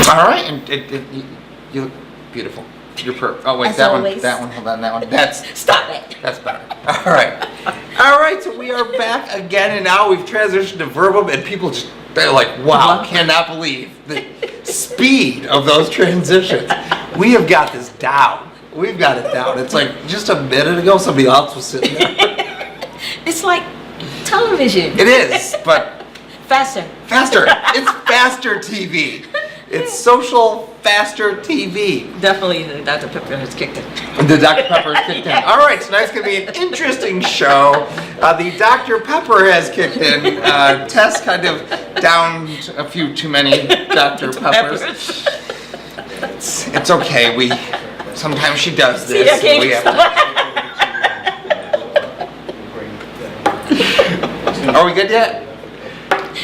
All right, and you look beautiful. You're perfect. Oh wait, As that always. one. Hold on, that one. That's Stop it. That's better. All right. So we are back again, and now we've transitioned to Verbum, and people they're like, wow, cannot believe the speed of those transitions. We have got this down. We've got it down. It's like just a minute ago, somebody else was sitting there. It's like television. It is, but faster. It's faster TV. It's social faster TV. Definitely the Dr. Pepper has kicked in. The Dr. Pepper has kicked in. All right, tonight's going to be an interesting show. The Dr. Pepper has kicked in. Tess kind of downed a few too many Dr. Peppers. It's okay. Sometimes she does this. See, and we have to. Are we good yet?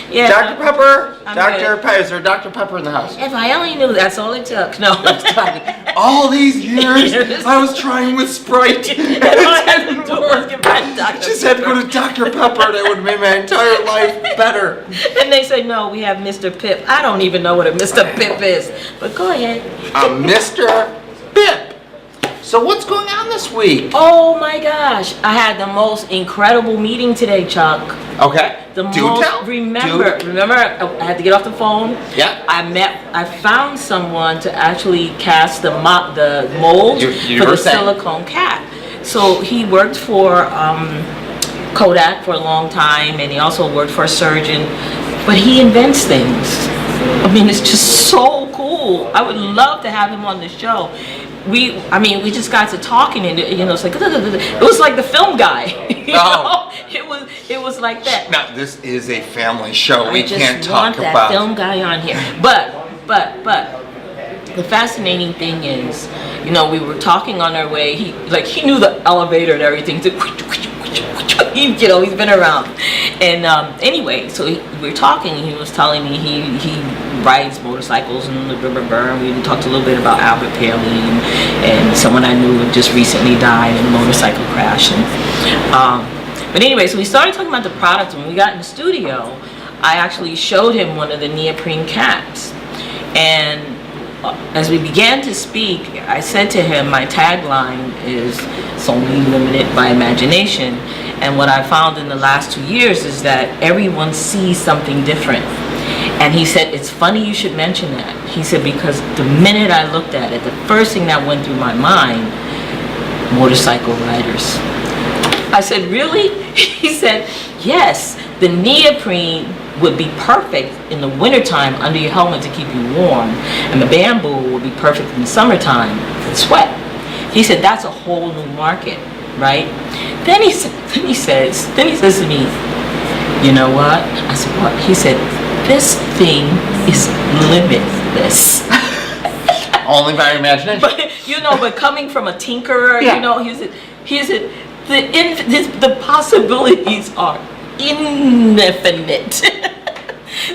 Yeah. Dr. Pepper? Good. Is there Dr. Pepper in the house? If I only knew, that's all it took. No, I'm just talking. All these years, I was trying with Sprite. And all I had to do was get my Dr. Just had to go to Dr. Pepper, and it would have made my entire life better. And they say, no, we have Mr. Pip. I don't even know what a Mr. Pip is. But go ahead. Mr. Pip. So what's going on this week? Oh my gosh. I had the most incredible meeting today, Chuck. Okay. Remember, I had to get off the phone. Yeah. I found someone to actually cast the mold for the silicone cap. So he worked for Kodak for a long time, and he also worked for a surgeon, but he invents things. I mean, it's just so cool. I would love to have him on the show. We just got to talking, and it's like it was like the film guy. It was like that. Now this is a family show. We can't talk I just want about that film guy on here. But the fascinating thing is, we were talking on our way. He knew the elevator and everything. He's been around. And anyway, so we were talking, and he was telling me he rides motorcycles and we talked a little bit about Albert Paley and someone I knew had just recently died in a motorcycle crash. But anyway, so we started talking about the product. When we got in the studio, I actually showed him one of the neoprene caps. And as we began to speak, I said to him, my tagline is, "It's only limited by imagination." And what I found in the last 2 years is that everyone sees something different. And he said, it's funny you should mention that. He said, because the minute I looked at it, the first thing that went through my mind, motorcycle riders. I said, really? He said, yes, the neoprene would be perfect in the wintertime under your helmet to keep you warm. And the bamboo would be perfect in the summertime for the sweat. He said, that's a whole new market, right? Then he says to me, you know what? I said, what? He said, this thing is limitless. Only by imagination. But coming from a tinkerer, he said, the possibilities are infinite.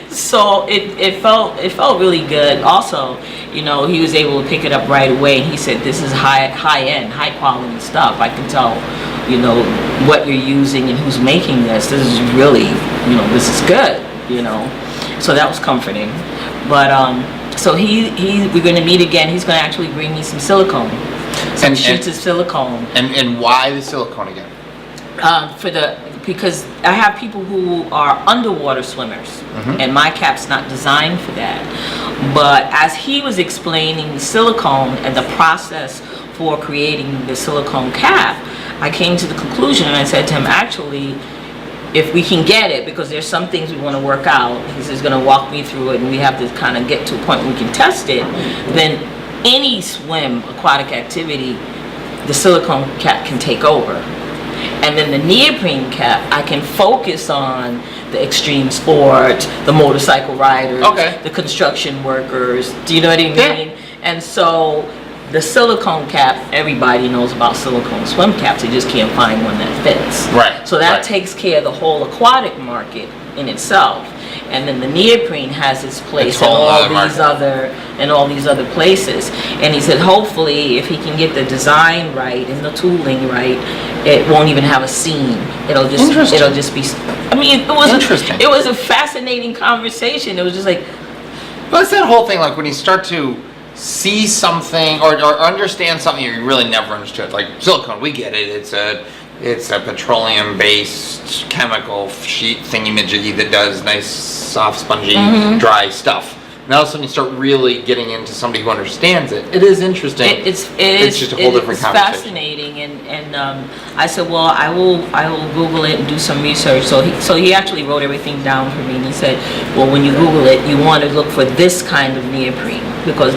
So it felt really good. Also, he was able to pick it up right away, and he said, this is high end, high quality stuff. I can tell, what you're using and who's making this. This is really, this is good, So that was comforting. But so we're going to meet again. He's going to actually bring me some silicone, some sheets of silicone. And why the silicone again? Because I have people who are underwater swimmers, and my cap's not designed for that. But as he was explaining the silicone and the process for creating the silicone cap, I came to the conclusion, and I said to him, actually, if we can get it, because there's some things we want to work out, he's going to walk me through it, and we have to kind of get to a point where we can test it, then any aquatic activity, the silicone cap can take over. And then the neoprene cap, I can focus on the extreme sport, the motorcycle riders, the construction workers. Do you know what I mean? Yeah. And so the silicone cap, everybody knows about silicone swim caps. They just can't find one that fits. Right. So that takes care of the whole aquatic market in itself. And then the neoprene has its place in all these other places. And he said, hopefully, if he can get the design right and the tooling right, it won't even have a seam. It'll just be. I mean, it was interesting. It was a fascinating conversation. It was just like, Well, it's that whole thing, like when you start to see something or understand something you really never understood. Like silicone, we get it. It's a petroleum-based chemical sheet thingy-majiggy that does nice, soft, spongy, dry stuff. Now all of a sudden you start really getting into somebody who understands it. It is interesting. It's just a whole different conversation. It's fascinating, and I said, well, I will Google it and do some research. So he actually wrote everything down for me, and he said, well, when you Google it, you want to look for this kind of neoprene, because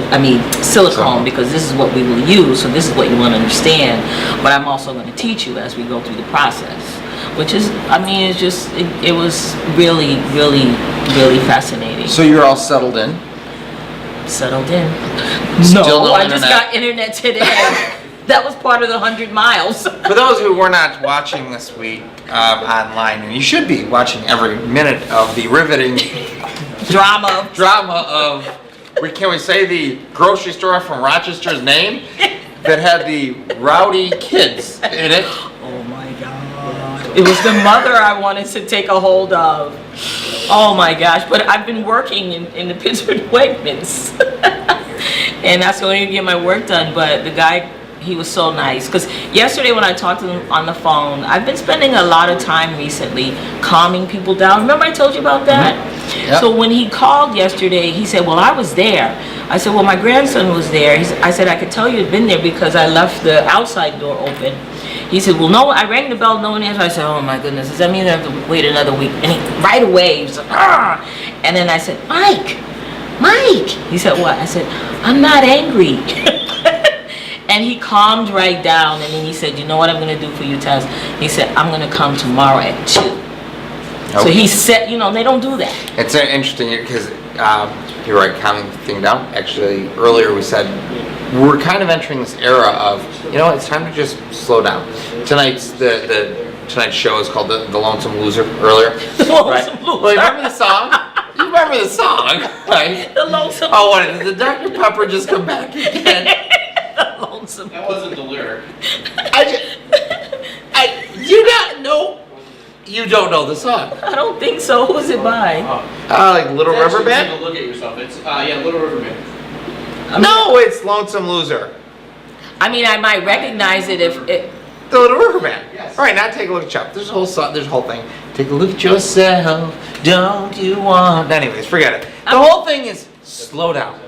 silicone, because this is what we will use. So this is what you want to understand. But I'm also going to teach you as we go through the process, which is, it was really, really, really fascinating. So you're all settled in? Settled in. Still no I just got internet today. That was part of the 100 miles. For those who were not watching this week online, and you should be watching every minute of the riveting drama of, can we say the grocery store from Rochester's name that had the rowdy kids in it? Oh my God. It was the mother I wanted to take a hold of. Oh my gosh, but I've been working in the Pittsburgh Wegmans. And that's the only way to get my work done, but the guy, he was so nice. Because yesterday when I talked to him on the phone, I've been spending a lot of time recently calming people down. Remember I told you about that? Yep. So when he called yesterday, he said, well, I was there. I said, well, my grandson was there. I said, I could tell you had been there because I left the outside door open. He said, well, no, I rang the bell, no one answered. I said, oh my goodness, does that mean I have to wait another week? And he, right away, he was like, ah! And then I said, Mike. He said, what? I said, I'm not angry. And he calmed right down, and then he said, you know what I'm going to do for you, Tess? He said, I'm going to come tomorrow at 2. Okay. So he said, they don't do that. It's interesting because you're right, calming the thing down. Actually, earlier we said we're kind of entering this era of, it's time to just slow down. Tonight's show is called the Lonesome Loser. Earlier, the Lonesome Loser. Well, you remember the song? You remember the song, right? The Lonesome. Oh, what did the Dr. Pepper just come back again? The Lonesome. That wasn't the lyric. You not know. You don't know the song. I don't think so. Who's it by? Like Little River Band? Take a look at yourself. It's Little River Band. No, it's Lonesome Loser. I might recognize it if it. The Little River Band. Yes. All right, now take a look at Chuck. There's a whole song. There's a whole thing. Take a look at yourself. Don't you want? Anyways, forget it. The whole thing is slow down.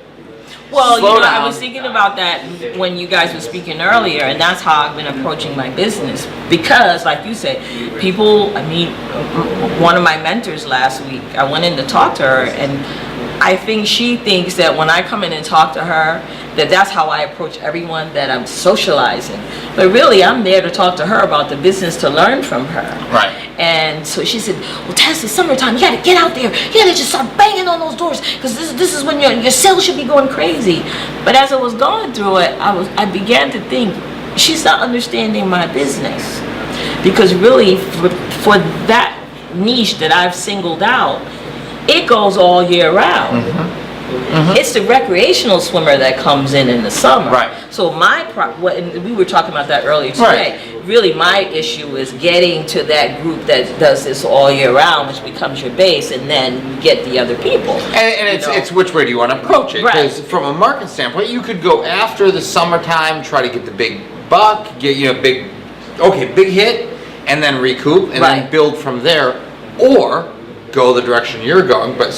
Well, Slow down. I was thinking about that when you guys were speaking earlier, and that's how I've been approaching my business. Because, like you said, people, one of my mentors last week, I went in to talk to her, and I think she thinks that when I come in and talk to her, that's how I approach everyone that I'm socializing. But really, I'm there to talk to her about the business, to learn from her. Right. And so she said, well, Tess, it's summertime. You got to get out there. You got to just start banging on those doors, because this is when your sales should be going crazy. But as I was going through it, I began to think, she's not understanding my business. Because really, for that niche that I've singled out, it goes all year round. It's the recreational swimmer that comes in the summer. Right. So and we were talking about that earlier today. Right. Really, my issue is getting to that group that does this all year round, which becomes your base, and then you get the other people. And it's which way do you want to approach it? Because Right. from a market standpoint, you could go after the summertime, try to get the big buck, get big hit, and then recoup, and then build from there, or go the direction you're going. But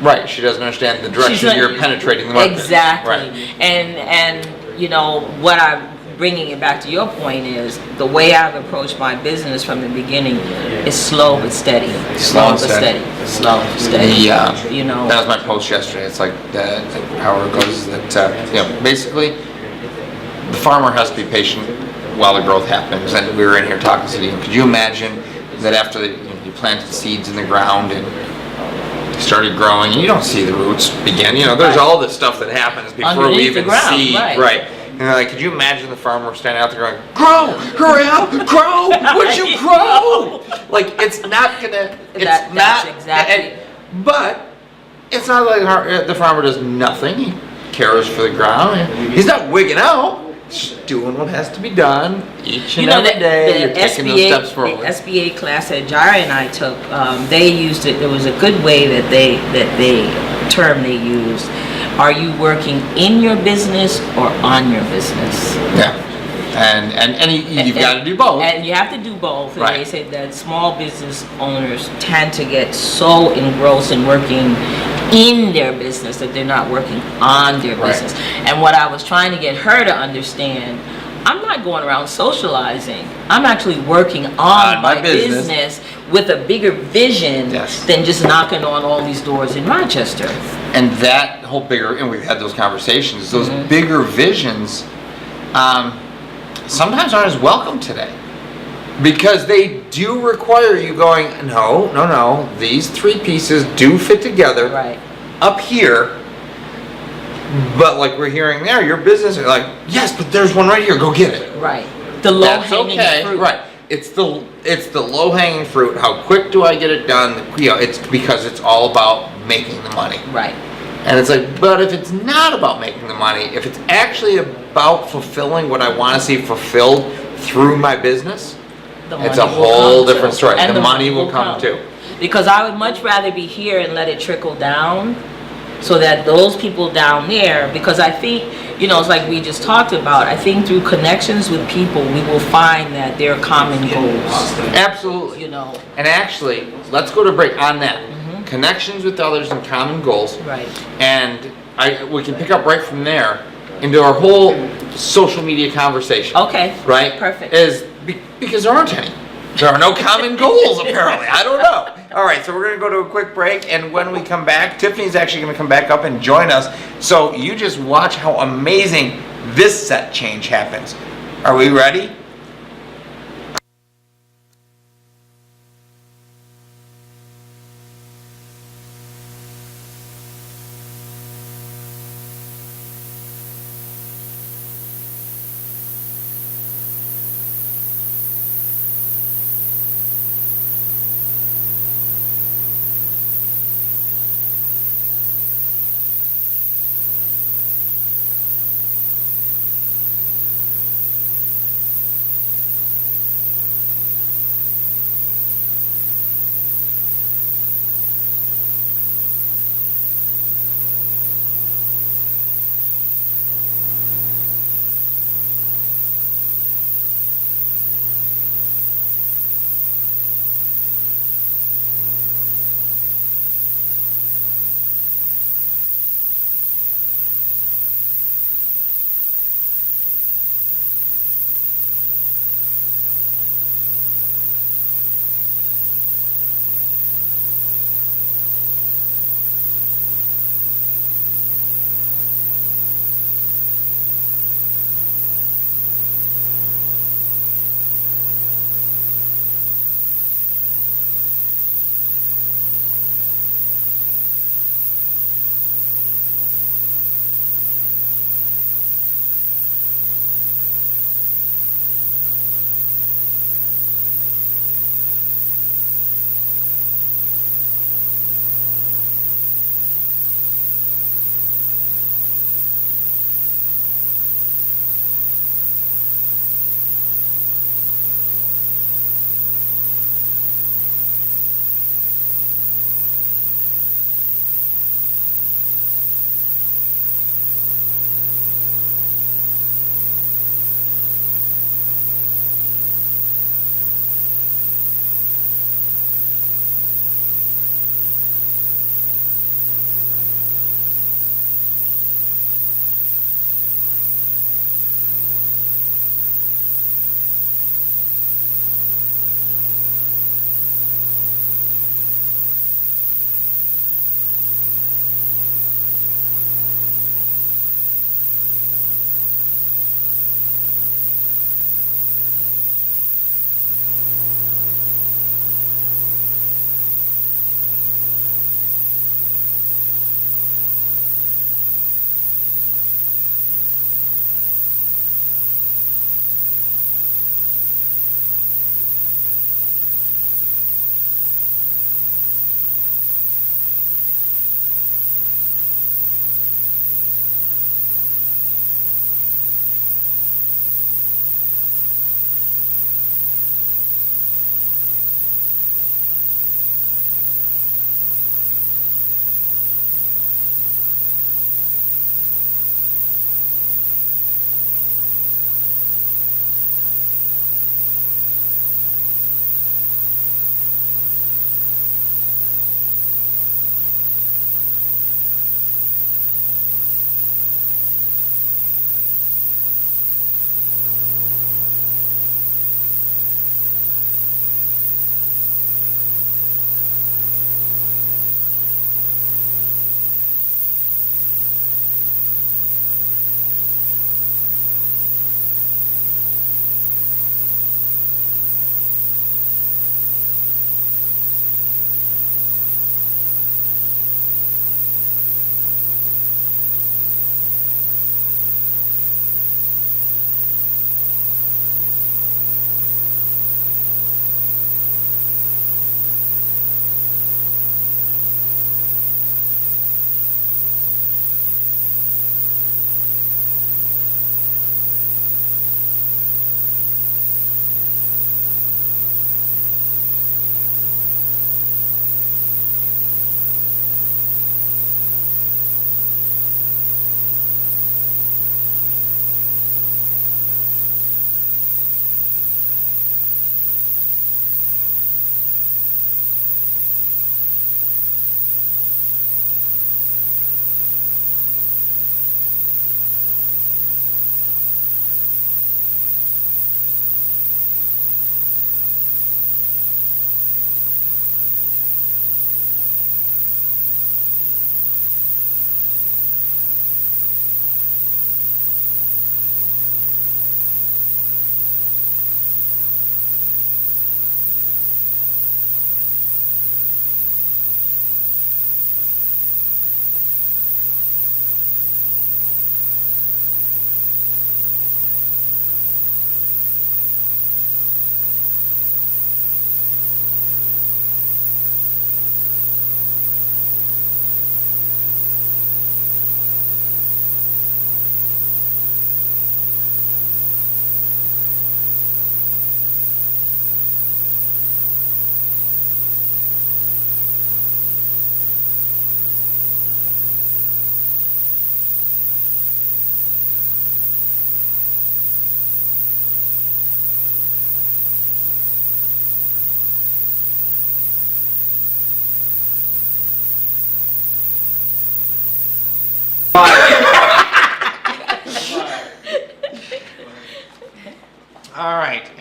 right, she doesn't understand the direction you're penetrating the market. Exactly. Right. And what I'm bringing it back to your point is the way I've approached my business from the beginning is slow but steady. Slow but steady. Slow, steady. That was my post yesterday. It's like how it goes that basically the farmer has to be patient while the growth happens. And we were in here talking to you. Could you imagine that after you planted seeds in the ground and started growing, and you don't see the roots begin. There's all this stuff that happens before underneath we even the ground, see. right. And could you imagine the farmer standing out there going, "Grow, hurry up, grow! Would you grow?" Like it's not gonna. That's exactly. But it's not like the farmer does nothing. He cares for the ground. He's not wigging out. just doing what has to be done each and You know, every day. the You're taking those steps the forward. SBA class that Jara and I took, they used it. There was a good way that term they used. Are you working in your business or on your business? Yeah. And you've got to do both. And you have to do both. And Right. they say that small business owners tend to get so engrossed in working in their business that they're not working on their Right. business. And what I was trying to get her to understand, I'm not going around socializing. I'm actually working on my business with a bigger vision Yes. than just knocking on all these doors in Rochester. And that whole bigger, and we've had those conversations, those Mm-hmm. bigger visions sometimes aren't as welcome today. Because they do require you going, no, these three pieces do fit together Right. up here. But like we're hearing there, your business, like, yes, but there's one right here, go get it. Right. The That's low-hanging okay, fruit. right? It's the low hanging fruit. How quick do I get it done? It's because it's all about making the money. Right. And it's like, but if it's not about making the money, if it's actually about fulfilling what I want to see fulfilled through my business, The it's money a will whole come different too. story. And The money will come too. Because I would much rather be here and let it trickle down so that those people down there, because I think, it's like we just talked about, I think through connections with people, we will find that there are common goals, Absolutely. And actually, let's go to break on that. Connections with others and common goals. Right. And we can pick up right from there into our whole social media conversation. Okay. Right? Perfect. Because there aren't any. There are no common goals, apparently. I don't know. All right, so we're going to go to a quick break, and when we come back, Tiffany's actually going to come back up and join us. So you just watch how amazing this set change happens. Are we ready?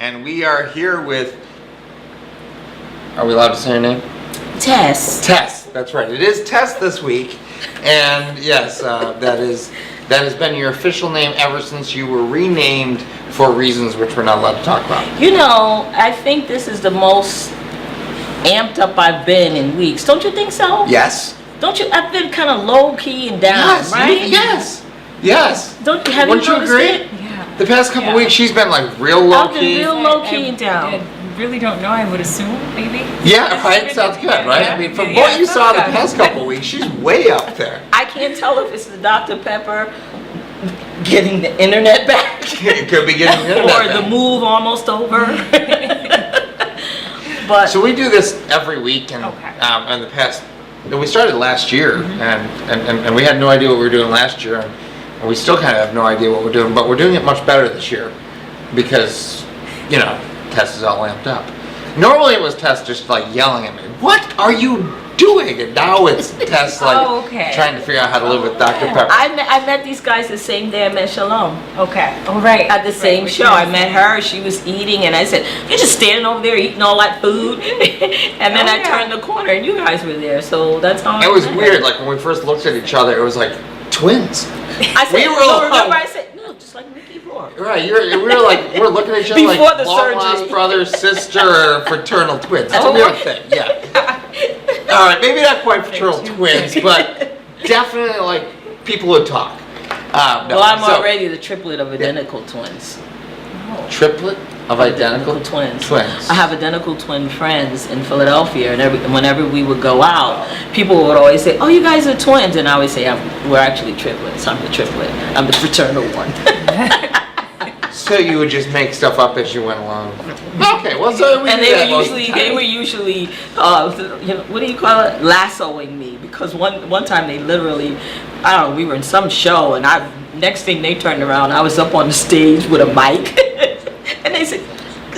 and we are here with. Are we allowed to say her name? Tess. Tess. That's right. It is Tess this week, and yes, that has been your official name ever since you were renamed for reasons which we're not allowed to talk about. You know, I think this is the most amped up I've been in weeks. Don't you think so? Yes. Don't you? I've been kind of low key and down, Yes. right? Yes. Yes. Don't you? Have Wouldn't you you noticed agree? it? Yeah. The past couple Yeah. weeks, she's been like real low I've been key. real low key and down. I really don't know. I would assume, maybe. Yeah, right. Sounds good, right? I mean, from what you saw the past couple weeks, she's way up there. I can't tell if it's the Dr. Pepper getting the internet back It could be getting the internet or the back. move almost over. But So we do this every week, and Okay. in the past, we started last year, and we had no idea what we were doing last year, and we still kind of have no idea what we're doing, but we're doing it much better this year because, you know, Tess is all amped up. Normally it was Tess just like yelling at me, "What are you doing?" And now it's Tess like Oh, okay. trying to figure out how to live with Dr. Pepper. I met these guys the same day I met Shalom. Okay. Oh, right. At the same Right, show. I met her, she was eating, and I said, "You're just standing over there eating all that food." And then Oh, I yeah. turned the corner and you guys were there, so that's how It I was met weird, her. like when we first looked at each other, it was like twins. I said, we were no, like- remember I said, no, just like Mickey Rourke. Right, we're looking at each other Before like the long lost surgery. brother, sister, or fraternal twins. That's Oh. a weird thing, yeah. All right, maybe not quite fraternal twins, but definitely like people who talk. No, Well, I'm so- already the triplet of identical twins. triplet of identical twins. twins. I have identical twin friends in Philadelphia, and whenever we would go out, people would always say, "Oh, you guys are twins," and I always say, "We're actually triplets. I'm the triplet. I'm the fraternal one." So you would just make stuff up as you went along. Okay, well, so we And do they that were most of the usually, time. they were usually, you know, what do you call it? Lassoing me, because one time they literally, I don't know, we were in some show, and next thing they turned around, I was up on the stage with a mic, and they said,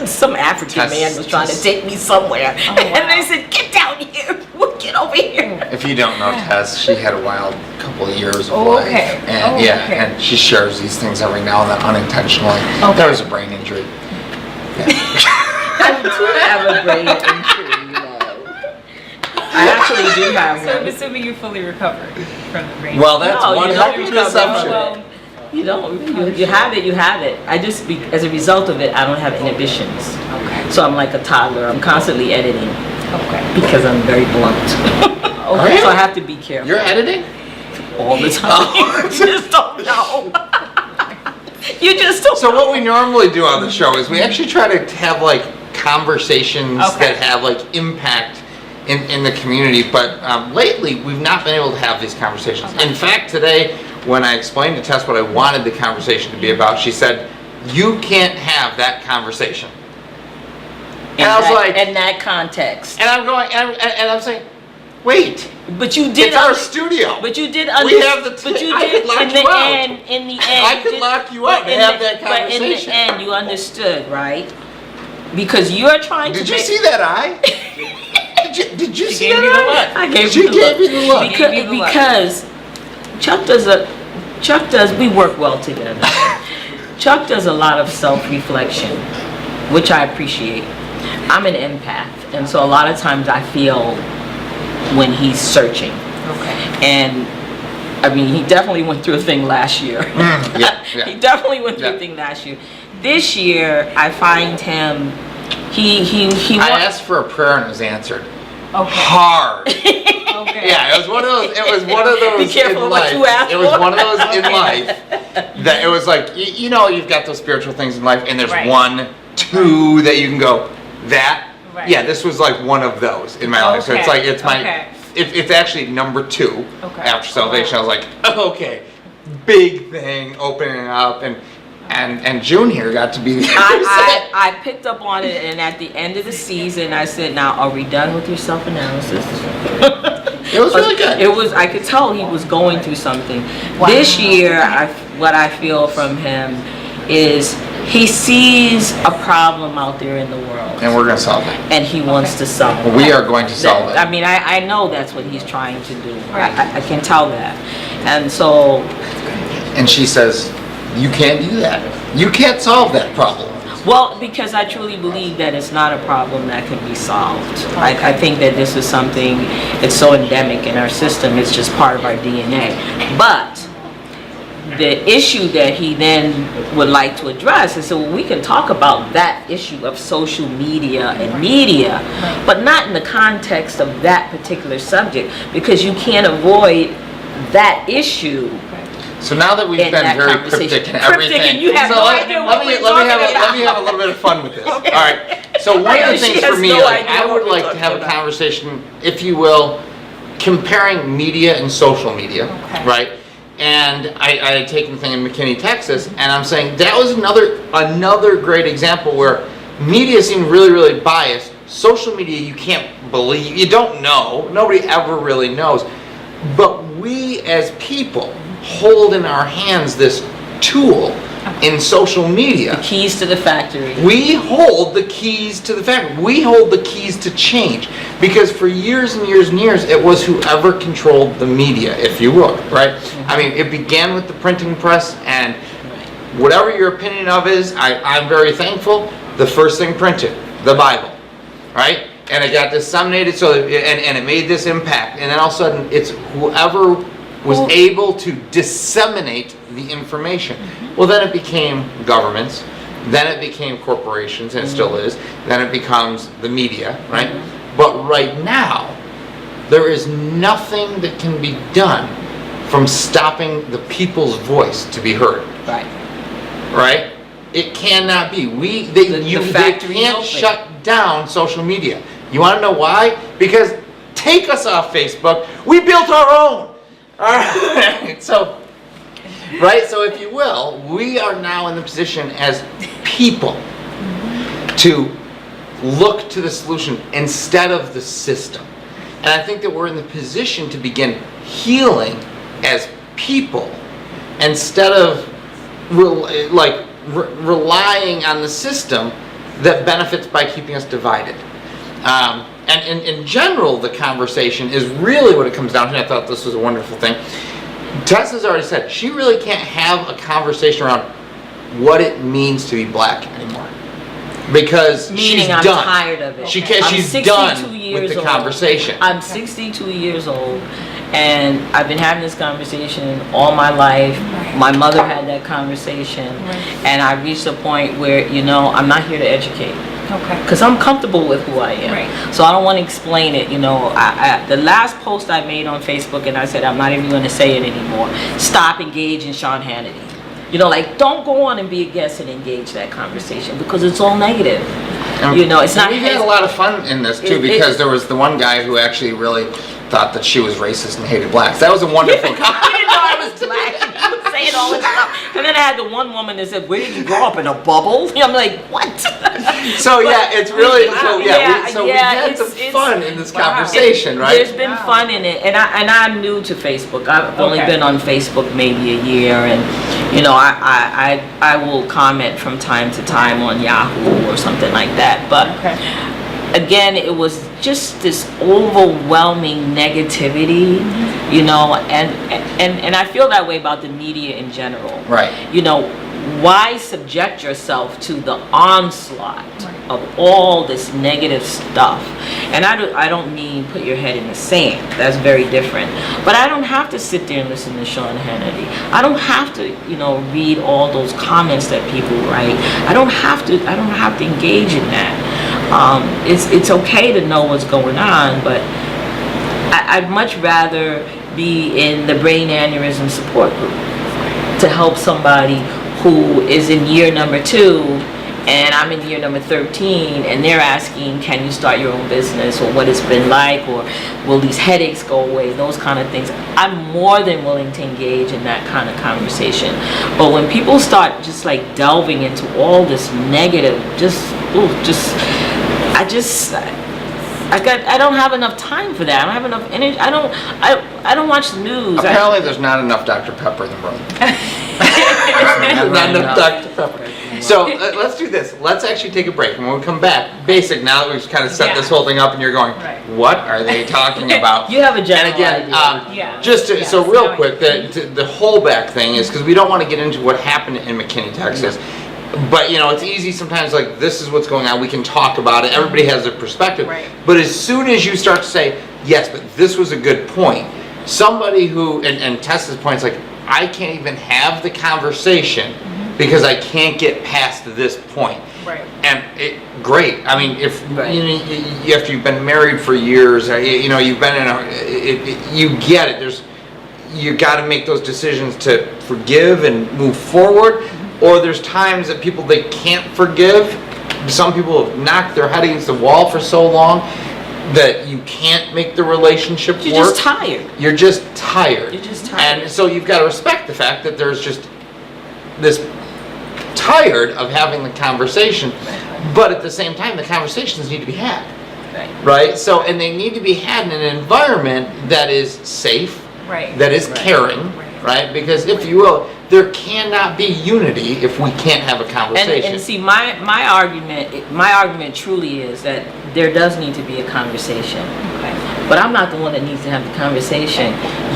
some African man was trying to take me somewhere, wow. and they said, "Get down here, get over here." If you don't know Tess, she had a wild couple of years of Oh, life. okay. And Oh, yeah, okay. and she shares these things every now and then unintentionally. Okay. There was a brain injury. Yeah. I do have a brain injury, you know. I actually do have So I'm one. assuming you fully recovered from the brain. Well, that's No, one you heck don't of an recover. assumption. Well, You don't, you have it, you have it. I just, as a result of it, I don't have inhibitions. okay. So I'm like a toddler. I'm constantly editing Okay. because I'm very blunt. Okay. So I have to be careful You're editing? all the time. You just don't know. You just don't So know. what we normally do on the show is we actually try to have like conversations Okay. that have like impact in the community, but lately we've not been able to have these conversations. Okay. In fact, today when I explained to Tess what I wanted the conversation to be about, she said, "You can't have that conversation." And I was like, in that context. and I'm going, and I'm saying, wait, But you did. it's our studio. But you did. We have the But you I did. could lock In you the out. end. In the end. I you could did- lock you but up and in have the- that But in the conversation. end, you understood, right? Because you're trying to. Did you make- see that eye? Did you see gave that you the eye? look. I gave She you the gave look. me the look. Because- gave you the look. Because Chuck does, we work well together. Chuck does a lot of self-reflection, which I appreciate. I'm an empath, and so a lot of times I feel when he's searching. Okay. And I mean, he definitely went through a thing last year. Yeah, yeah. He definitely went through Yeah. a thing last year. This year, I find him, he I wants- asked for a prayer and it was answered. Okay. Hard. Okay. Yeah, it was one of those. It was one of those Be careful in what life. you ask It was for. one of those in life that it was like you know you've got those spiritual things in life, and there's Right. one, two that you can go that. Right. Yeah, this was like one of those in my life. So it's Okay. like it's my. Okay. It's actually number 2 Okay. after salvation. I was like, oh, okay, big thing opening up, and June here got to be the I picked up on it, and at the end of the season, I said, "Now, are we done with your self-analysis?" It was really good. It was. I could tell he was going through something. Wow. This year, what I feel from him is he sees a problem out there in the world, And we're gonna solve it. and he wants to solve it. We are going to solve it. I mean, I know that's what he's trying to do. Right. I can tell that, and so. And she says, you can't do that. You can't solve that problem. Well, because I truly believe that it's not a problem that can be solved. I think that this is something, it's so endemic in our system, it's just part of our DNA. But the issue that he then would like to address is, so we can talk about that issue of social media and media, but not in the context of that particular subject, because you can't avoid that issue. So now that we've In been that very conversation. cryptic and Cryptic, everything, and you have so no let, idea let what me we're let me have talking let me have a little bit of fun with this. Okay. All right. So one of the She things has for me, no like, idea I what would we're like to talking have a about. conversation, if you will, comparing media and social media, Okay. right? And I had taken the thing in McKinney, Texas, and I'm saying that was another great example where media seemed really biased. Social media, you can't believe, you don't know, nobody ever really knows. But we as people hold in our hands this tool in social media. The keys to the factory. We hold the keys to the factory. We hold the keys to change. Because for years and years and years, it was whoever controlled the media, if you will, right? I mean, it began with the printing press, and whatever your opinion of is, I'm very thankful. The first thing printed, the Bible, right? And it got disseminated, and it made this impact. And then all of a sudden, it's whoever was able to disseminate the information. Well, then it became governments, then it became corporations, and it still is, then it becomes the media, right? But right now, there is nothing that can be done from stopping the people's voice to be heard, Right. right? It cannot be. The They factory can't open. shut down social media. You want to know why? Because take us off Facebook. We built our own. All right. So if you will, we are now in the position as people to look to the solution instead of the system. And I think that we're in the position to begin healing as people instead of relying on the system that benefits by keeping us divided. And in general, the conversation is really what it comes down to. And I thought this was a wonderful thing. Tessa's already said she really can't have a conversation around what it means to be black anymore, because Meaning she's I'm done. tired of it. She's I'm 62 done with years the old. conversation. I'm 62 years old, and I've been having this conversation all my life. My mother had that conversation, and I reached a point where, I'm not here to educate. Okay. Because I'm comfortable with who I am. Right. So I don't want to explain it. The last post I made on Facebook, and I said, I'm not even going to say it anymore. Stop engaging Sean Hannity. Don't go on and be a guest and engage that conversation, because it's all negative. It's not. We've had a lot of fun in this too, because there was the one guy who actually really thought that she was racist and hated blacks. That was a wonderful comment. He didn't know I was black. He was saying all this stuff. And then I had the one woman that said, "Where did you grow up, in a bubble?" I'm like, what? So yeah, it's really we had some it's fun in this conversation, right? There's been fun in it, and I'm new to Facebook. I've only been on Facebook maybe a year, and I will comment from time to time on Yahoo or something like that. But again, it was just this overwhelming negativity, and I feel that way about the media in general. Right. Why subject yourself to the onslaught of all this negative stuff? And I don't mean put your head in the sand. That's very different. But I don't have to sit there and listen to Sean Hannity. I don't have to, read all those comments that people write. I don't have to engage in that. It's okay to know what's going on, but I'd much rather be in the brain aneurysm support group to help somebody who is in year number 2 and I'm in year number 13, and they're asking, can you start your own business, or what it's been like, or will these headaches go away, those kind of things. I'm more than willing to engage in that kind of conversation. But when people start just delving into all this negative, I don't have enough time for that. I don't have enough energy. I don't watch the news. Apparently, there's not enough Dr. Pepper in the room. Not enough Dr. Pepper. So let's do this. Let's actually take a break. And when we come back, basic, now that we've kind of set this whole thing up and you're going, what are they talking about? You have a general idea. idea. So real quick, the whole back thing is, because we don't want to get into what happened in McKinney, Texas. But it's easy sometimes, like, this is what's going on, we can talk about it, everybody has their perspective. Right. But as soon as you start to say, yes, but this was a good point, somebody who, and Tessa's point is like, I can't even have the conversation because I can't get past this point. Right. And great. I mean, if Right. after you've been married for years, you've been you get it. You got to make those decisions to forgive and move forward. Or there's times that they can't forgive. Some people have knocked their head against the wall for so long that you can't make the relationship work. You're just tired. You're just tired. You're just tired. And so you've got to respect the fact that there's just this tired of having the conversation, but at the same time, the conversations need to be had. Right? So, and they need to be had in an environment that is safe, Right. that is caring, right? Because if you will, there cannot be unity if we can't have a conversation. And see, my argument truly is that there does need to be a conversation. Okay. But I'm not the one that needs to have the conversation.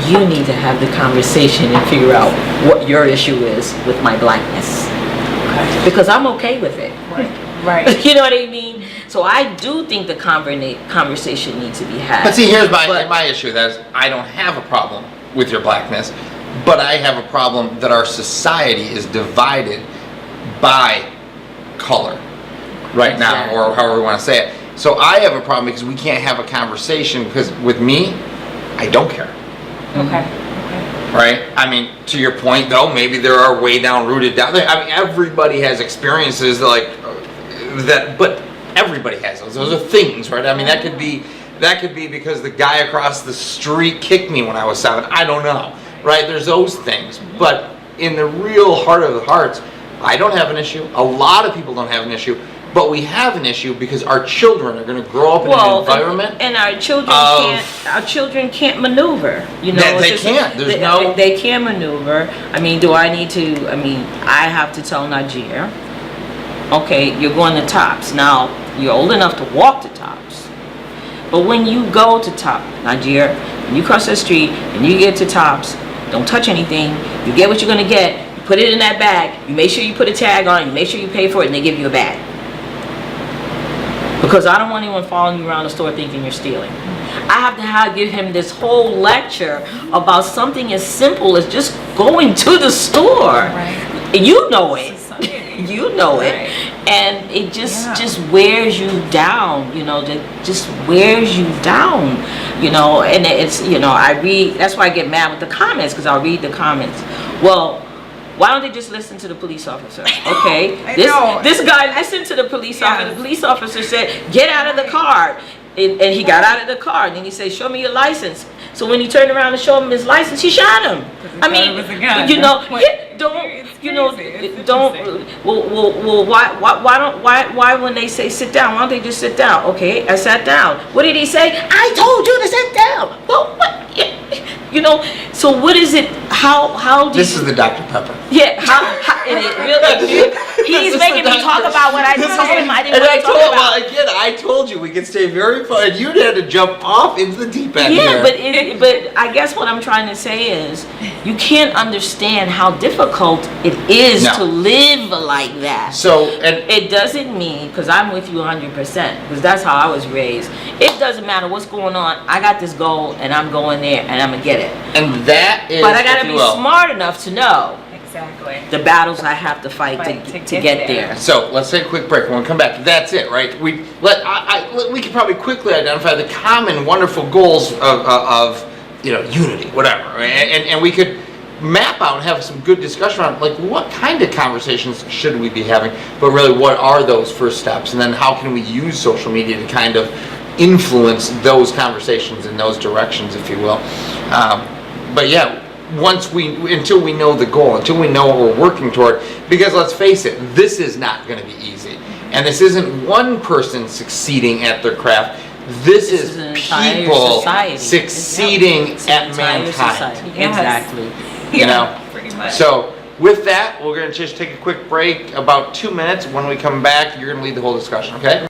You need to have the conversation and figure out what your issue is with my blackness. Okay. Because I'm okay with it. Right. Right. You know what I mean? So I do think the conversation needs to be had. But see, here's my issue. That is, I don't have a problem with your blackness, but I have a problem that our society is divided by color right now, or however we want to say it. So I have a problem because we can't have a conversation because with me, I don't care. Okay. Right? I mean, to your point though, maybe there are way rooted down there. I mean, everybody has experiences like that, but everybody has those. Those are things, right? I mean, that could be because the guy across the street kicked me when I was 7. I don't know, right? There's those things. But in the real heart of the hearts, I don't have an issue. A lot of people don't have an issue. But we have an issue because our children are going to grow up in an environment. And our children can't maneuver. You know, They can't. They can maneuver. I mean, do I need to? I mean, I have to tell Najir, okay, you're going to Tops. Now, you're old enough to walk to Tops. But when you go to Tops, Najir, when you cross the street and you get to Tops, don't touch anything. You get what you're going to get. You put it in that bag. You make sure you put a tag on it. You make sure you pay for it, and they give you a bag. Because I don't want anyone following you around the store thinking you're stealing. I have to give him this whole lecture about something as simple as just going to the store. Right. You know it. You know it. Right. And it just wears you down, you know, just wears you down, you know, and it's, you know, I read, that's why I get mad with the comments, because I'll read the comments. Well, why don't they just listen to the police officer? Okay, this guy listened to the police officer. The police officer said, get out of the car. And he got out of the car, and then he said, show me your license. So when he turned around to show him his license, he shot him. I mean, you know, why when they say sit down, why don't they just sit down? Okay, I sat down. What did he say? I told you to sit down. Well, what? You know, so what is it, how do This is the Dr. Pepper. Yeah, and it really, he's making me talk about what I told him I didn't want to talk about. Well, again, I told you we could stay very fun, and you had to jump off into the deep end Yeah, here. but I guess what I'm trying to say is, you can't understand how difficult it is to live like that. So, and it doesn't mean, because I'm with you 100%, because that's how I was raised. It doesn't matter what's going on. I got this goal, and I'm going there, and I'm gonna get it. And that is, but I gotta be smart enough to know exactly the battles I have to fight to get there. So let's take a quick break. When we come back, that's it, right? We can probably quickly identify the common wonderful goals of unity, whatever, and we could map out and have some good discussion around like what kind of conversations should we be having, but really what are those first steps, and then how can we use social media to kind of influence those conversations in those directions, if you will. But yeah, until we know the goal, until we know what we're working toward, because let's face it, this is not going to be easy. And this isn't one person succeeding at their craft. This is people succeeding at mankind. Exactly. You know? Pretty much. So with that, we're going to just take a quick break, about 2 minutes. When we come back, you're going to lead the whole discussion, okay?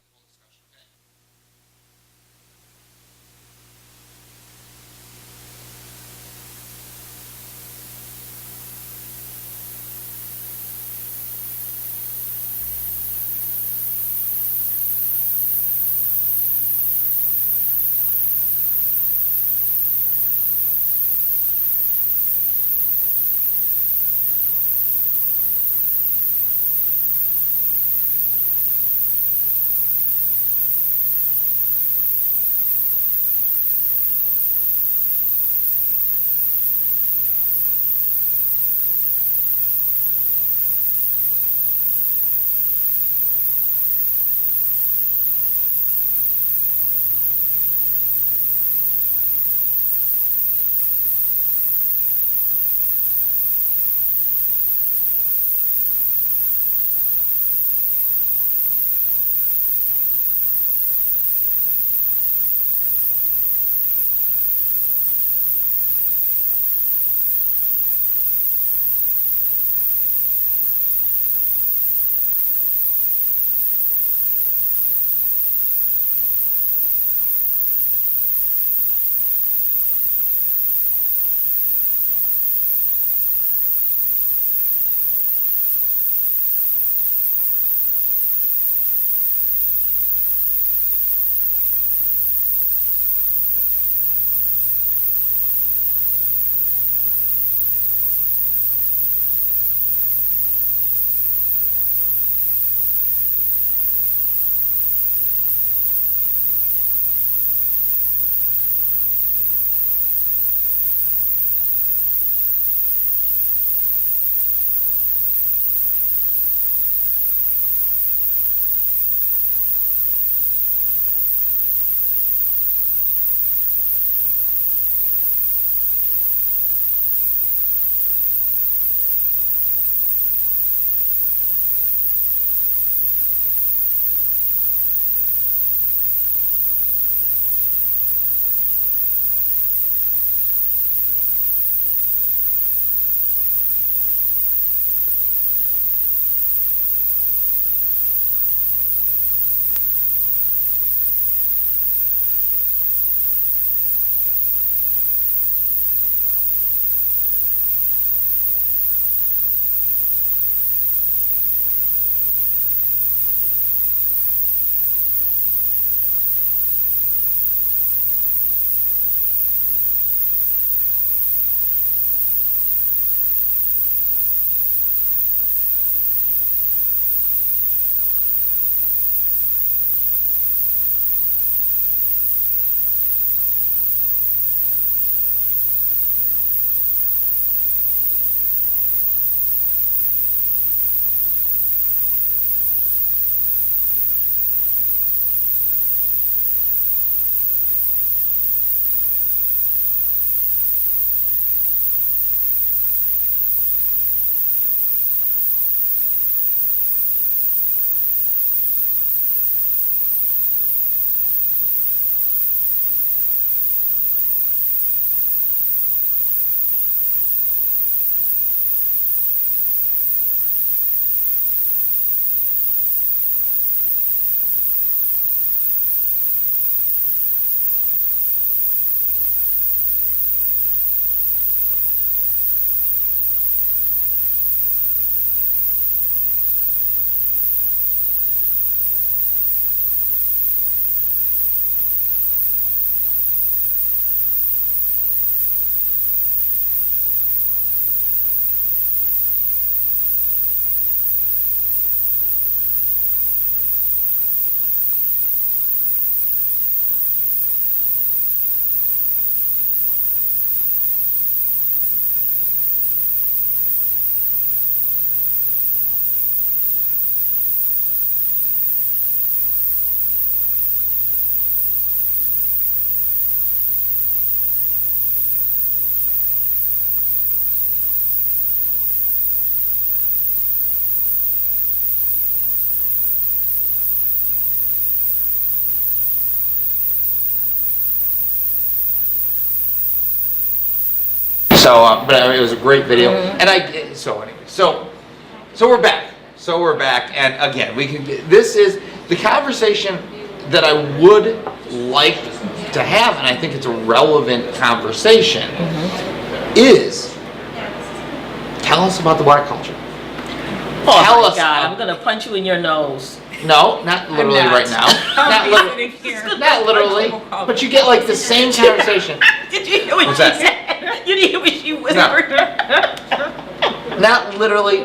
So, but it was a great video, and so anyway, so we're back. So we're back, and again, this is the conversation that I would like to have, and I think it's a relevant conversation, is tell us about the black culture. Oh Tell my us God, I'm gonna punch you in your nose. No, not literally right now. Not literally. Not literally. But you get like the same conversation. Did you hear what What's she that? said? You didn't hear what she whispered? Not literally.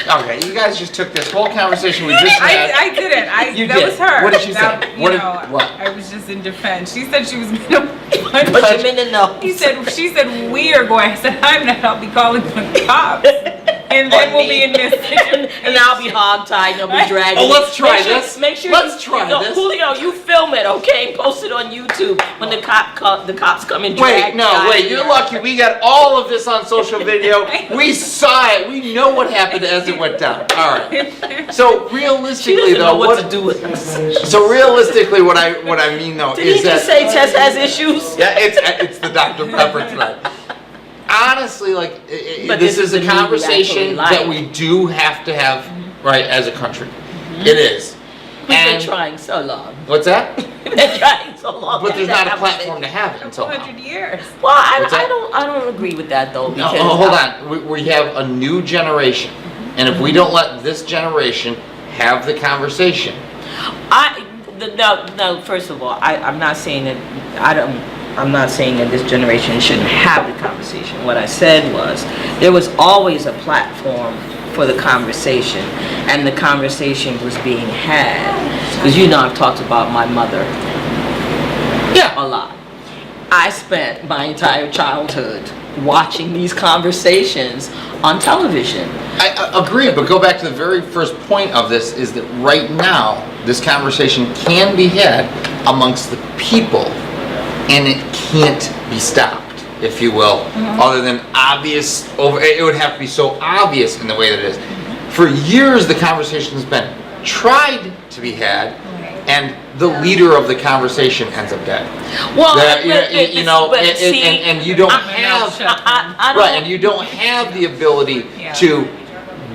Okay, you guys just took this whole conversation we just had. I didn't. You that did. was her. What did she That, say? you What did- know, what? I was just in defense. She said she was gonna punch. Punch him in the nose. She said we are going. I said I'm not. I'll be calling the cops, and then we'll be in this. and I'll be hogtied and they'll be dragging. Oh, let's try Make sure- this. Make sure Let's you, try no, this. Julio, you film it, okay? Post it on YouTube when the cops come and drag. Wait, no, wait, you're lucky. We got all of this on social video. We saw it. We know what happened as it went down. All right. So She realistically, doesn't know though, what to do with us. So realistically, what I mean though Did is he that just say Tess has issues? yeah, it's the Dr. Pepper tonight. Honestly, like But this this is is a the movie we conversation actually like. that we do have to have, right, as a country. It is. We've been And trying so long. what's that? We've been trying so long. But there's to not a have platform to have it until now. 200 years. Well, What's that? I don't agree with that though. No, Because hold on. We have a new generation, and if we don't let this generation have the conversation, No, first of all, I'm not saying that I'm not saying that this generation shouldn't have the conversation. What I said was there was always a platform for the conversation, and the conversation was being had. Because I've talked about my mother yeah, a lot. I spent my entire childhood watching these conversations on television. I agree, but go back to the very first point of this is that right now, this conversation can be had amongst the people, and it can't be stopped, if you will, other than obvious, it would have to be so obvious in the way that it is. For years, the conversation has been tried to be had, and the leader of the conversation ends up dead. Well, And you don't have I don't, right, and you don't have the ability Yeah. to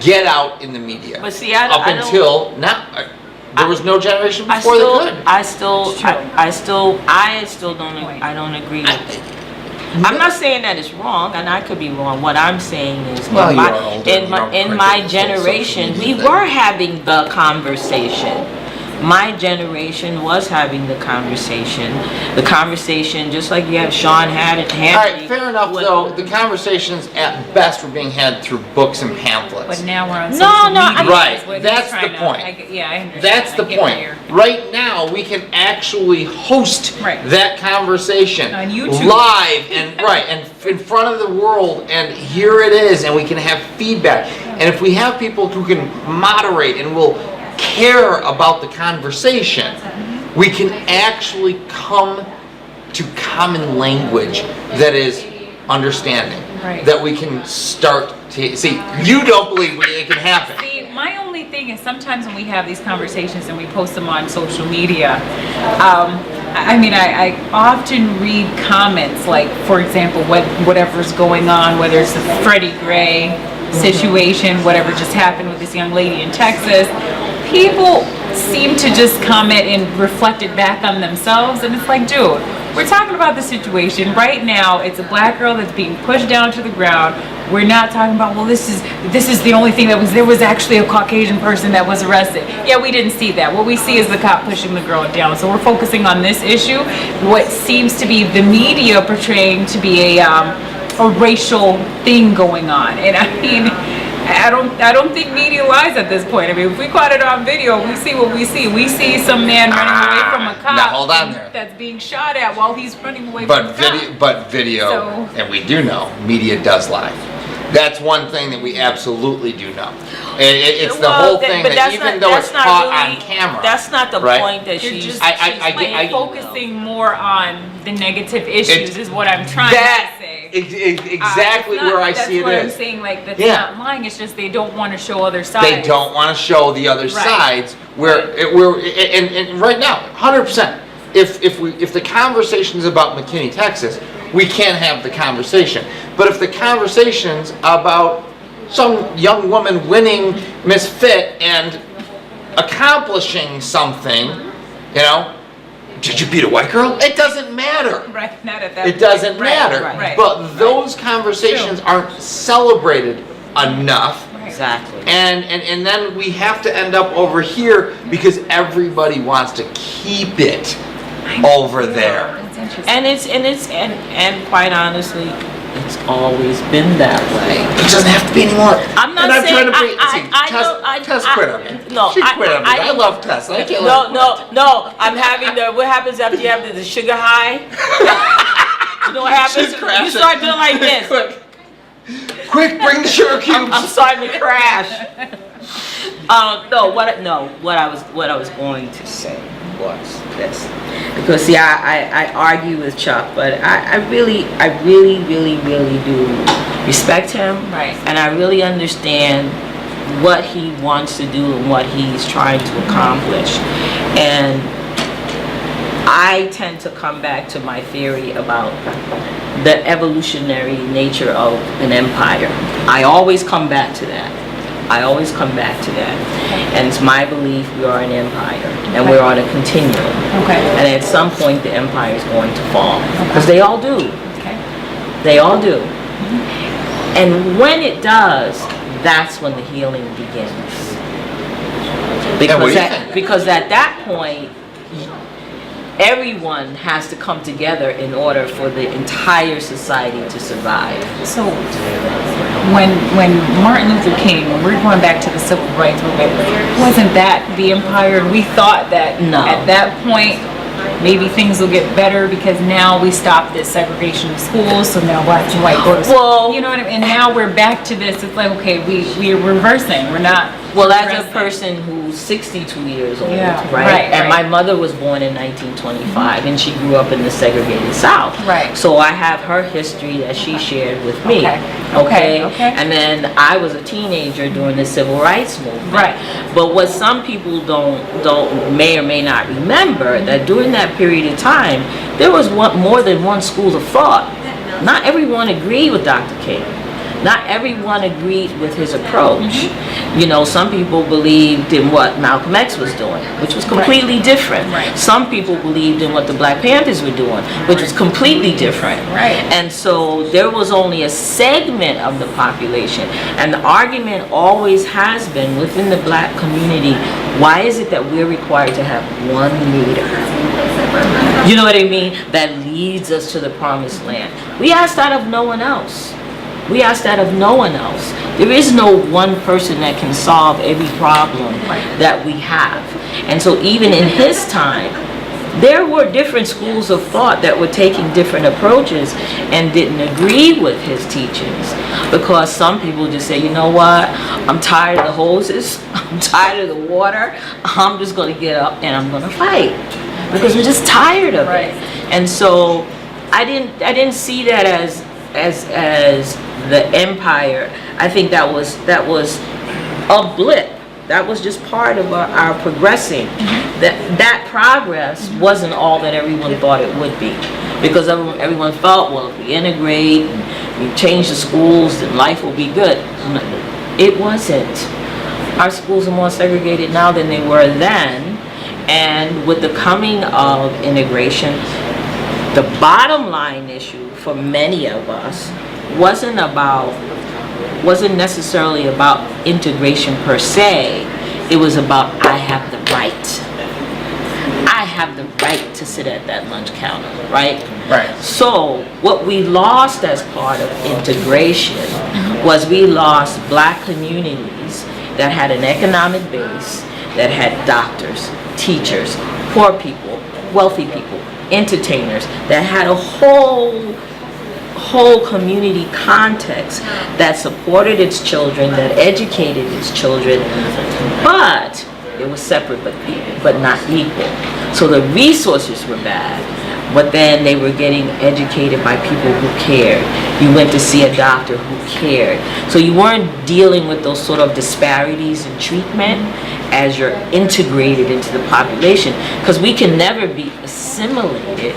get out in the media. But see, up I don't- until now, there was no generation I before still, that could. I still, It's true. I still don't, I don't agree with it. I'm not saying that it's wrong, and I could be wrong. What I'm saying is, Well, you are older, you don't in quite my get the social generation, we media were thing. having the conversation. My generation was having the conversation. The conversation, just like Sean had it. All right, fair enough. Though the conversations at best were being had through books and pamphlets. But now we're on No, social no, media. Right, is what that's he's trying the to- point. I understand. That's the I get where point. you're- Right now, we can actually host Right. that conversation On YouTube. live and and in front of the world, and here it is, and we can have feedback. And if we have people who can moderate and will care about the conversation, we can actually come to common language that is understanding. Right. That we can start to see. You don't believe it can happen. See, my only thing is sometimes when we have these conversations and we post them on social media, I often read comments like, for example, whatever's going on, whether it's the Freddie Gray situation, whatever just happened with this young lady in Texas, people seem to just comment and reflect it back on themselves, and it's like, dude, we're talking about the situation right now. It's a black girl that's being pushed down to the ground. We're not talking about, well, this is the only thing there was actually a Caucasian person that was arrested. Yeah, we didn't see that. What we see is the cop pushing the girl down. So we're focusing on this issue, what seems to be the media portraying to be a racial thing going on. And I mean, I don't think media lies at this point. I mean, if we caught it on video, we see what we see. We see some man running away from a cop. Now, hold on there. That's being shot at while he's running away from But a cop. video, So- and we do know, media does lie. That's one thing that we absolutely do know. It's the whole thing that even though it's caught on camera. That's not the right? point that You're she's. just I focusing more on the negative issues is what I'm trying that to say. exactly It's not- where I see it That's what I'm is. saying. Like that's Yeah. not lying. It's just they don't want to show other sides. They don't want to show the other Right. sides and right now, 100%. If the conversation is about McKinney, Texas, we can have the conversation. But if the conversation's about some young woman winning Miss Fit and accomplishing something, you know, did you beat a white girl? It doesn't matter. Right, not at that It point. doesn't Right, matter. right, But those conversations aren't celebrated enough. Exactly. And then we have to end up over here because everybody wants to keep it over there. That's interesting. And quite honestly, it's always been that way. It doesn't have to be anymore. I'm not and I'm saying trying to Tess quit on me. No, She quit on me. I love Tess. I can't let her quit. No. I'm having the. What happens after you have the sugar high? You know what happens? She's crashing. You start doing like this. Quick, bring the sugar cubes. I'm starting to crash. What I was going to say was this, because see, I argue with Chuck, but I really do respect him, Right. and I really understand what he wants to do and what he's trying to accomplish, and I tend to come back to my theory about the evolutionary nature of an empire. I always come back to that. And it's my belief we are an empire, and we're on a continuum. Okay. And at some point the empire is going to fall, because they all do. Okay. They all do. And when it does, that's when the healing begins. Because at that point, everyone has to come together in order for the entire society to survive. So when Martin Luther King, when we're going back to the civil rights movement, wasn't that the empire? We thought that No. at that point maybe things will get better because now we stopped this segregation of schools, so now black and white go to school. Well, You know what I mean? And now we're back to this. It's like, okay, we're reversing. We're not. well, as a progressing. person who's 62 years old, Yeah, right? right, And right. my mother was born in 1925, and she grew up in the segregated South. Right. So I have her history that she shared with me. Okay. And then I was a teenager during the civil rights movement. Right. But what some people may or may not remember, that during that period of time, there was more than one school of thought. Not everyone agreed with Dr. King. Not everyone agreed with his approach. You know, some people believed in what Malcolm X was doing, which was completely different. Right. Some people believed in what the Black Panthers were doing, which was completely different. Right. And so there was only a segment of the population. And the argument always has been within the black community, why is it that we're required to have one leader? You know what I mean? That leads us to the promised land. We ask that of no one else. There is no one person that can solve every problem that we have. And so even in his time, there were different schools of thought that were taking different approaches and didn't agree with his teachings. Because some people just say, you know what, I'm tired of the hoses, I'm tired of the water, I'm just going to get up and I'm going to fight. Because we're just tired of it. And so I didn't see that as the empire. I think that was a blip. That was just part of our progressing. That progress wasn't all that everyone thought it would be, because everyone felt, well, if we integrate and we change the schools, then life will be good. It wasn't. Our schools are more segregated now than they were then, and with the coming of integration, the bottom line issue for many of us wasn't necessarily about integration per se. It was about, I have the right. I have the right to sit at that lunch counter, right? Right. So what we lost as part of integration was we lost black communities that had an economic base, that had doctors, teachers, poor people, wealthy people, entertainers, that had a whole community context that supported its children, that educated its children, but it was separate but not equal. So the resources were bad, but then they were getting educated by people who cared. You went to see a doctor who cared. So you weren't dealing with those sort of disparities in treatment as you're integrated into the population, because we can never be assimilated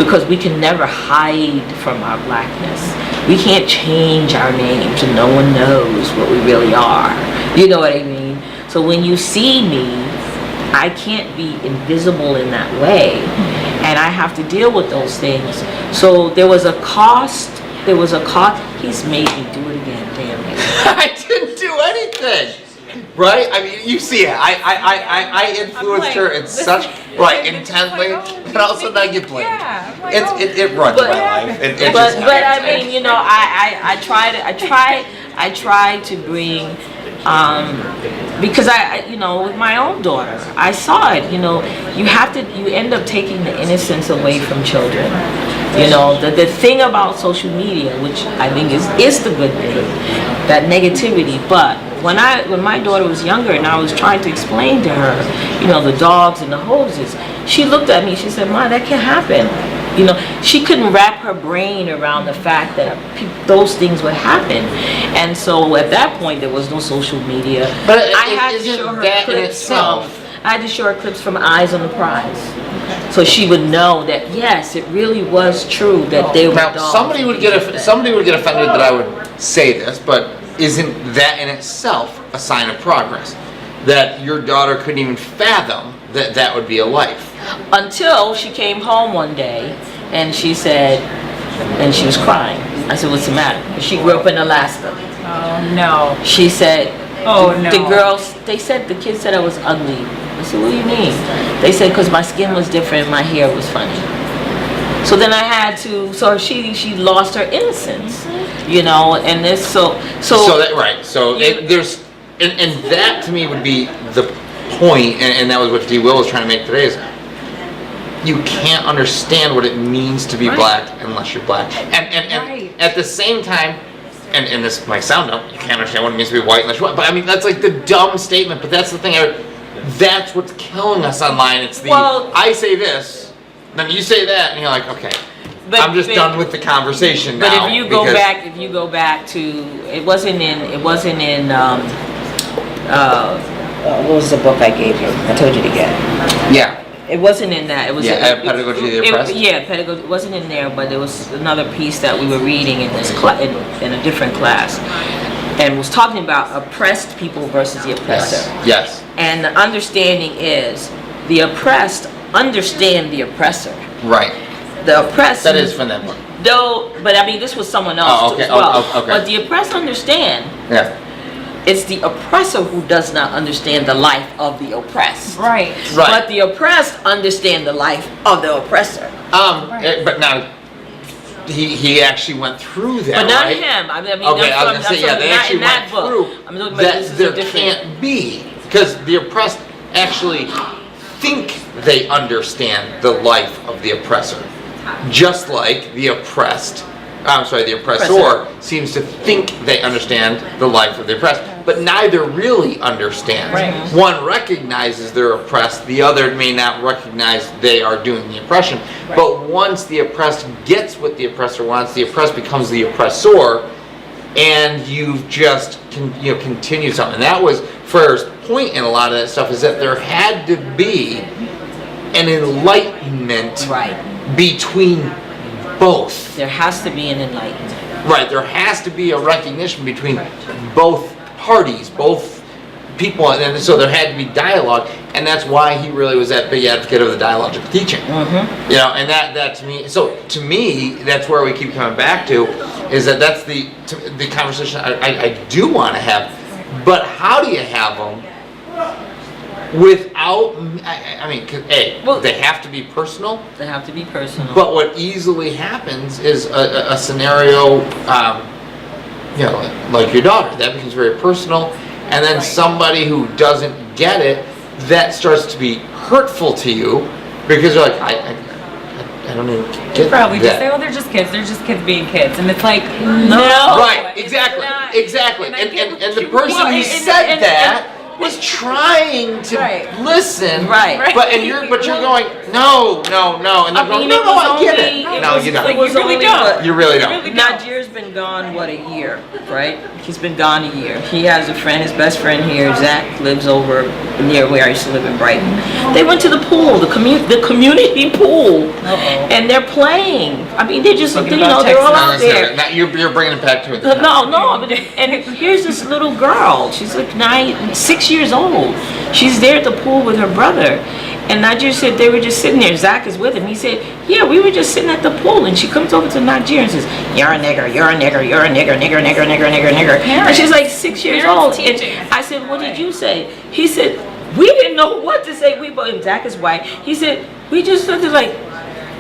because we can never hide from our blackness. We can't change our names and no one knows what we really are. You know what I mean? So when you see me, I can't be invisible in that way, and I have to deal with those things. So there was a cost. He's made me do it again, damn it. I didn't do anything. Right? I mean, you see it. I influenced her in such intently, and all of a sudden I get blamed. Yeah, I'm like, It runs But- my life. But I mean, you know, I try to bring, because you know, with my own daughter, I saw it. You know, you end up taking the innocence away from children. You know, the thing about social media, which I think is the good thing, that negativity. But when my daughter was younger and I was trying to explain to her, you know, the dogs and the hoses, she looked at me, she said, "Ma, that can't happen." You know, she couldn't wrap her brain around the fact that those things would happen. And so at that point, there was no social media. But I had to isn't show her that in clips itself? I had to show her clips from Eyes on the Prize. So she would know that, yes, it really was true that they were Now, dogs. somebody would get offended that I would say this, but isn't that in itself a sign of progress? That your daughter couldn't even fathom that would be a life. Until she came home one day and she said, and she was crying. I said, "What's the matter?" She grew up in Alaska. oh no. She said, Oh, no. the kids said I was ugly. I said, "What do you mean?" They said, "Because my skin was different, my hair was funny." So then I had to, so she lost her innocence, you know, and this, so that right. So there's, and that to me would be the point, and that was what D. Will was trying to make today, is you can't understand what it means to be Right. black unless you're black. And Right. at the same time, and this might sound dumb, you can't understand what it means to be white unless you're white. But I mean, that's like the dumb statement, but that's the thing. That's what's killing us online. It's the, Well- I say this, then you say that, and you're like, okay, But- I'm just but- done with the conversation But now. if you go because- back to, it wasn't in what was the book I gave you? I told you to get. Yeah. It wasn't in that. It was Pedagogy of the Oppressed? Yeah, pedagogy. It wasn't in there, but there was another piece that we were reading in this in a different class, and was talking about oppressed people versus the oppressor. Yes. And the understanding is the oppressed understand the oppressor. Right. The oppressed. That is from that book. Though, but I mean, this was someone else Oh, too okay. as well. Oh, okay. But the oppressed understand. Yeah. It's the oppressor who does not understand the life of the oppressed. Right. Right. But the oppressed understand the life of the oppressor. But now he actually went through that. But not right? him. I mean, Okay, I was gonna say, yeah, they not actually in that went book. through I'm talking about this that is there a different. can't be, because the oppressed actually think they understand the life of the oppressor, just like the oppressor seems to think they understand the life of the oppressed, but neither really understands. Right. One recognizes they're oppressed, the other may not recognize they are doing the oppression. But once the oppressed gets what the oppressor wants, the oppressed becomes the oppressor, and you've just continued something. And that was Frere's point in a lot of that stuff, is that there had to be an enlightenment Right. between both. There has to be an enlightenment. Right, there has to be a recognition between both parties, both people, and so there had to be dialogue, and that's why he really was that big advocate of the dialogical teaching. Mm-hmm. You know, and that to me, so to me, that's where we keep coming back to, is that's the conversation I do want to have, but how do you have them without, I mean, they have to be personal. They have to be personal. But what easily happens is a scenario, like your daughter, that becomes very personal, and then somebody who doesn't get it, that starts to be hurtful to you, because you're like, I don't even get Probably that. just say, "Oh, they're just kids being kids," and it's like, no. Right, it's exactly, not. exactly. And I And get what the you person want. who And- said and- that was trying to Right. listen, Right. But you're going, no, and I I'm going, mean, no, it was I get only- it. it No, was- you it don't. was You really only don't. what- You really don't. Not years been gone, what, a year, right? He's been gone a year. He has a friend, his best friend here, Zach, lives over near where I used to live in Brighton. They went to the pool, the community pool, and they're playing. I mean, they're just, Thinking you know, about they're all Texas. out there. Now you're bringing it back to it. No, but- and here's this little girl. She's like 6 years old. She's there at the pool with her brother. And Najir said they were just sitting there. Zach is with him. He said, yeah, we were just sitting at the pool. And she comes over to Najir and says, you're a nigger, you're a nigger, you're a nigger, nigger, nigger, nigger, nigger, nigger. And she's like 6 years old. And I said, what did you say? He said, we didn't know what to say. And Zach is white. He said, we just looked at like,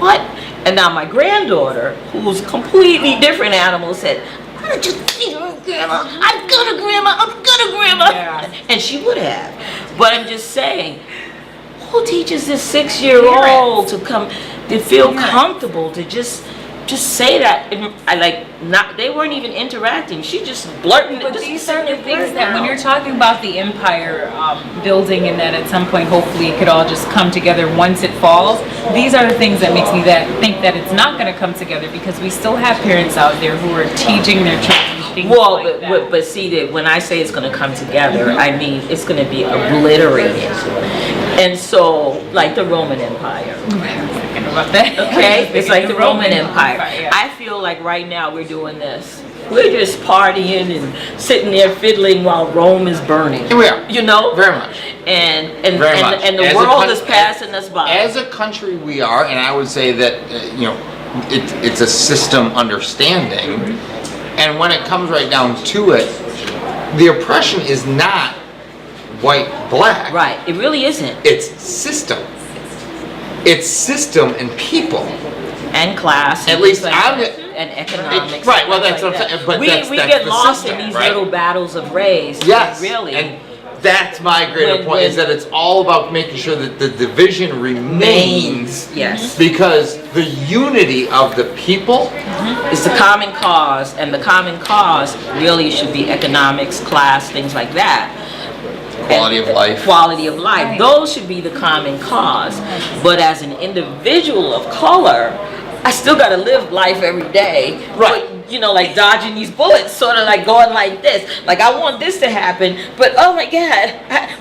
what? And now my granddaughter, who's a completely different animal, said, I'm good to grandma, I'm good to grandma, I'm good to grandma. Yeah. And she would have. But I'm just saying, who teaches this 6-year-old to come, to feel comfortable, to just say that? And I they weren't even interacting. She just blurting. But just these are the blurting things it that when out. you're talking about the empire building and that at some point hopefully it could all just come together once it falls, these are the things that makes me think that it's not going to come together because we still have parents out there who are teaching their children things Well, like that. but see that when I say it's going to come together, I mean it's going to be obliterated. And so, like the Roman Empire. Thinking about that. Okay, it's like the Roman Empire. yeah. I feel like right now we're doing this. We're just partying and sitting there fiddling while Rome is burning. Here we are. You know, Very much. and Very much. and the As a world coun- is passing us by. As a country, we are, and I would say that it's a system understanding. And when it comes right down to it, the oppression is not white, black. Right, it really isn't. It's system. It's system and people. And class. At and least things like I'm- that, and economics. Right, and well, things that's what I'm like saying, that. but we that's get the lost system, in these right? little battles of race. Yes, Really. and that's my greater When- point, is when- that it's all about making sure that the division remains. Yes. Because the unity of the people, It's the common cause, and the common cause really should be economics, class, things like that. quality of life. Quality of life. Those should be the common cause. But as an individual of color, I still gotta live life every day. Right. But, you know, like dodging these bullets, sort of like going like this. Like I want this to happen, but oh my God,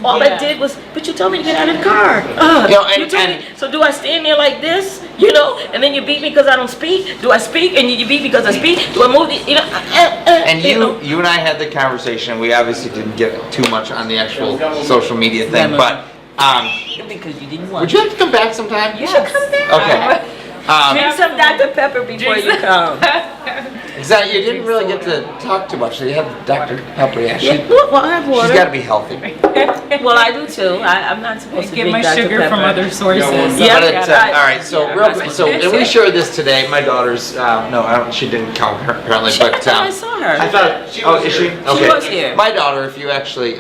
all I did was, but you told me to get out of the car. You know, and- you told and- me, so do I stand there like this, you know, and then you beat me because I don't speak? Do I speak and you beat me because I speak? Do I move, you know? And you know? you and I had the conversation, we obviously didn't get too much on the actual social media thing, but, Because you didn't want would you like to come back sometime? You should come back. Okay. Drink some Dr. Pepper before you come. Exactly, you didn't really get to talk too much, so you have Dr. Pepper, yeah, Yeah, well, I have water. she's gotta be healthy. Well, I do too. I'm not supposed to Get drink my Dr. sugar Pepper. from other sources. Yeah, But it's, I- all right, so yeah, real that's quick, what so, I and we said. shared this today, my daughter's, no, she didn't come apparently, but, I thought I saw her. I thought, She oh, was is she? here. Okay. was here. My daughter, if you actually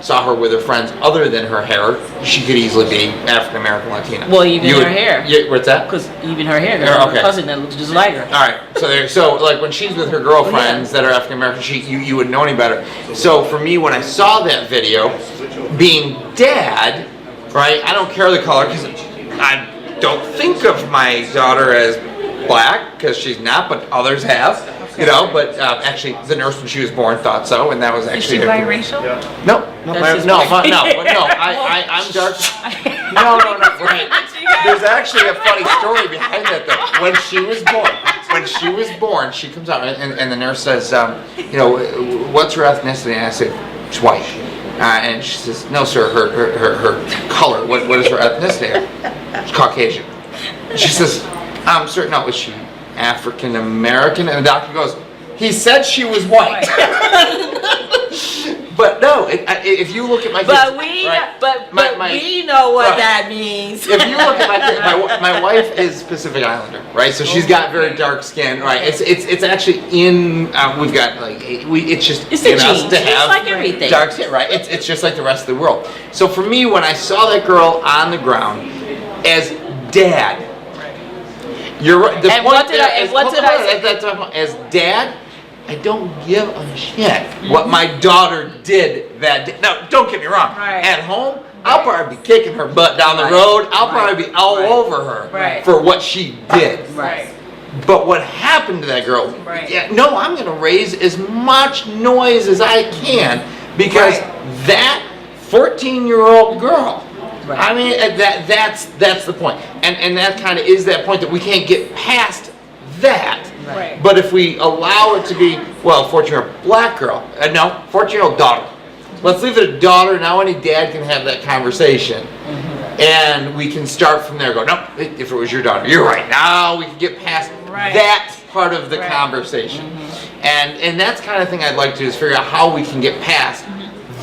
saw her with her friends, other than her hair, she could easily be African American Latina. Well, even You her would- hair. Yeah, what's that? Because even her hair, Yeah, there's okay. a cousin that looks just like her. All right, so like when she's with her girlfriends that are African American, you wouldn't know any better. So for me, when I saw that video, being dad, right? I don't care the color because I don't think of my daughter as black because she's not, but others have. You know, but actually, the nurse when she was born thought so, and that was Is actually she biracial? No, That's just no, white. I'm dark. No, right. There's actually a funny story behind that though. When she was born, she comes out and the nurse says, you know, what's her ethnicity? And I said, she's white. And she says, no, sir, her color. What is her ethnicity? She's Caucasian. She says, sir, no, is she African American? And the doctor goes, he said she was white. But no, if you look at my kids, But we, right, but my- we know what right. that means. If you look at my kids, my wife is Pacific Islander, right? So she's got very dark skin, right? It's actually in we've got like it's just It's the in us genes. to It's have like everything. dark skin, right? It's just like the rest of the world. So for me, when I saw that girl on the ground as dad, you're right. The And point what did there I- and is- what hold did on, I say? at that time, as dad, I don't give a shit what my daughter did that day. Now, don't get me wrong. Right. At home, I'll probably be kicking her butt down the Right. road. I'll Right. probably be all Right. over her Right. for what she did. Right. But what happened to that girl? Right. Yeah, no, I'm going to raise as much noise as I can because that 14-year-old girl. Right. I mean, that's the point, and that kind of is that point that we can't get past that. Right. But if we allow it to be, well, 14-year-old black girl, no, 14-year-old daughter. Let's leave it a daughter. Now any dad can have that conversation. And we can start from there. Go, no, if it was your daughter, you're right. Now we can get past that part of the conversation. And that's the kind of thing I'd like to do is figure out how we can get past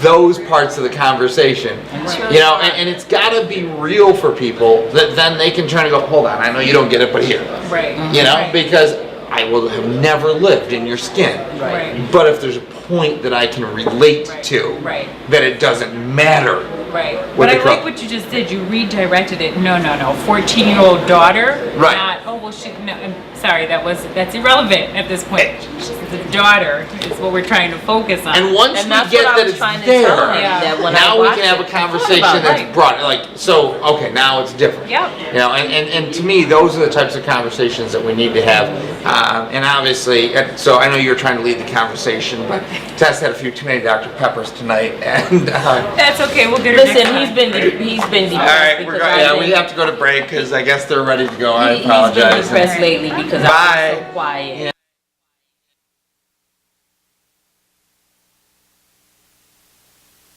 those parts of the conversation. Really You know, and it's got to be real for people that then they can try to go, hold on, I know you don't get it, but here. Right. You know, Right. because I will have never lived in your skin. Right. But if there's a point that I can relate to, Right. that it doesn't matter. Right. What But they I call- like what you just did. You redirected it. No. 14-year-old daughter. Right. Not, oh, well, no, I'm sorry, that's irrelevant at this point. She's the daughter is what we're trying to focus on. And once And we that's get what I that was it's trying to there, tell her. Yeah. That when now I we watched can have it, a conversation I thought that's about it. brought, like, so, okay, now it's different. Yep. You know, and to me, those are the types of conversations that we need to have. And obviously, so I know you were trying to lead the conversation, but Tess had a few too many Dr. Peppers tonight, and That's okay. We'll get her next Listen, time. he's been depressed all right, we're because going. I've Yeah, been- we have to go to break because I guess they're ready to go. I He's been apologize. depressed lately because Bye. I was so quiet. Yeah.